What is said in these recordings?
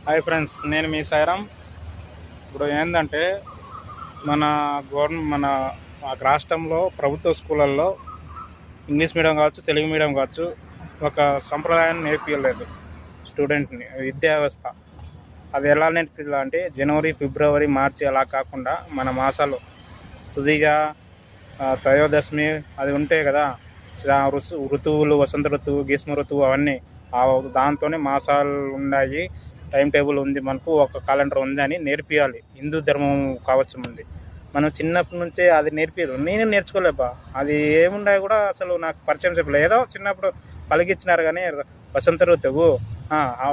Hi friends, నేను మీ సాయిరామ్. ఇప్పుడు ఏంటంటే మన మన రాష్ట్రంలో ప్రభుత్వ స్కూళ్ళల్లో ఇంగ్లీష్ మీడియం కావచ్చు, తెలుగు మీడియం కావచ్చు, ఒక సంప్రదాయాన్ని నేర్పించలేదు స్టూడెంట్ని. విద్యా వ్యవస్థ అది ఎలా నేర్పించాలంటే జనవరి, ఫిబ్రవరి, మార్చి అలా కాకుండా మన మాసాలు తుదిగా త్రయోదశమి అది ఉంటాయి కదా, ఋతువులు, వసంత ఋతువు, గ్రీష్మ ఋతువు, అవన్నీ దాంతోనే మాసాలు ఉన్నాయి. టైం టేబుల్ ఉంది, మనకు ఒక క్యాలెండర్ ఉంది అని నేర్పియాలి. హిందూ ధర్మం కావచ్చు ఉంది. మనం చిన్నప్పటి నుంచే అది నేర్పిరు. నేను నేర్చుకోలేబ్బా. అది ఏముండాయి కూడా అసలు నాకు పరిచయం చెప్పలేదు. ఏదో చిన్నప్పుడు పలికిచ్చినారు కానీ వసంత ఋతువు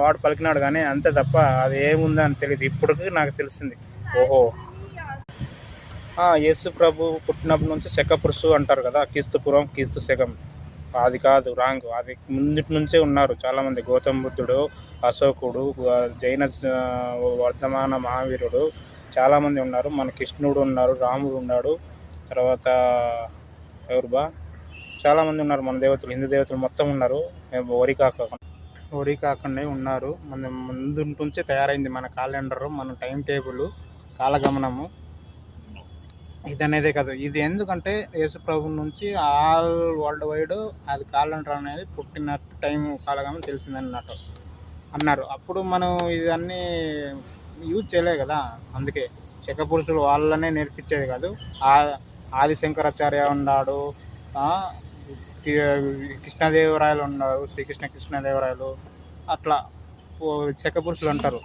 వాడు పలికినాడు కానీ అంతే తప్ప అది ఏముందో అని తెలియదు. ఇప్పటికీ నాకు తెలిసింది. ఓహో, యేసు ప్రభు పుట్టినప్పటి నుంచి శకపురుషు అంటారు కదా, క్రీస్తుపురం, క్రీస్తు శకం. అది కాదు, రాంగ్. అది ముందుటి నుంచే ఉన్నారు చాలామంది. గౌతమ బుద్ధుడు, అశోకుడు, జైన వర్ధమాన మహావీరుడు, చాలామంది ఉన్నారు. మన కృష్ణుడు ఉన్నారు, రాముడు ఉన్నాడు, తర్వాత ఎవరు చాలామంది ఉన్నారు. మన దేవతలు, హిందూ దేవతలు మొత్తం ఉన్నారు. వరి కాకుండా ఉన్నారు. మన ముందు నుంచే తయారైంది మన క్యాలెండరు, మన టైం టేబుల్, కాలగమనము. ఇది అనేదే కాదు. ఇది ఎందుకంటే యేసుప్రభు నుంచి ఆల్ వరల్డ్ వైడ్ అది క్యాలెండర్ అనేది పుట్టినట్టు టైం కాలగమనం తెలిసిందన్నట్టు అన్నారు. అప్పుడు మనం ఇవన్నీ యూజ్ చేయలేదు కదా. అందుకే శకపురుషులు వాళ్ళనే నేర్పించేది కాదు. ఆదిశంకరాచార్య ఉన్నాడు, కృష్ణదేవరాయలు ఉన్నారు, కృష్ణదేవరాయలు, అట్లా శకపురుషులు అంటారు.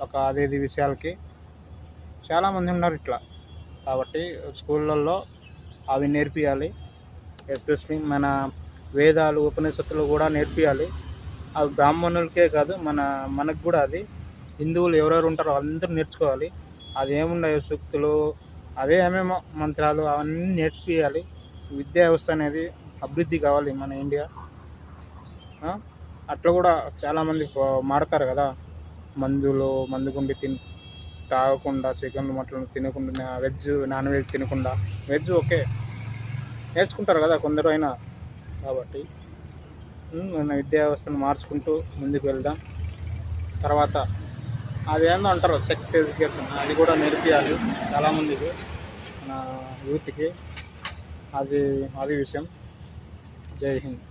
ఒక అదేది విషయాలకి చాలామంది ఉన్నారు ఇట్లా. కాబట్టి స్కూళ్ళల్లో అవి నేర్పియాలి. ఎస్పెషలీ మన వేదాలు, ఉపనిషత్తులు కూడా నేర్పియాలి. అవి బ్రాహ్మణులకే కాదు, మనకు కూడా. అది హిందువులు ఎవరెవరు ఉంటారో అందరూ నేర్చుకోవాలి. అది ఏముండవు సూక్తులు, అదే ఏమేమో మంత్రాలు, అవన్నీ నేర్పియాలి. విద్యా వ్యవస్థ అనేది అభివృద్ధి కావాలి మన ఇండియా. అట్లా కూడా చాలామంది మారతారు కదా. మందుగుండి తాగకుండా, చికెన్ మటన్ తినకుండా, నాన్ వెజ్ తినకుండా, వెజ్ ఓకే నేర్చుకుంటారు కదా కొందరు అయినా. కాబట్టి మన విద్యా వ్యవస్థను మార్చుకుంటూ ముందుకు వెళ్దాం. తర్వాత అదేందో అంటారు సెక్స్ ఎడ్యుకేషన్, అది కూడా నేర్పియాలి చాలామందికి, మన యూత్కి. అది విషయం. జై హింద్.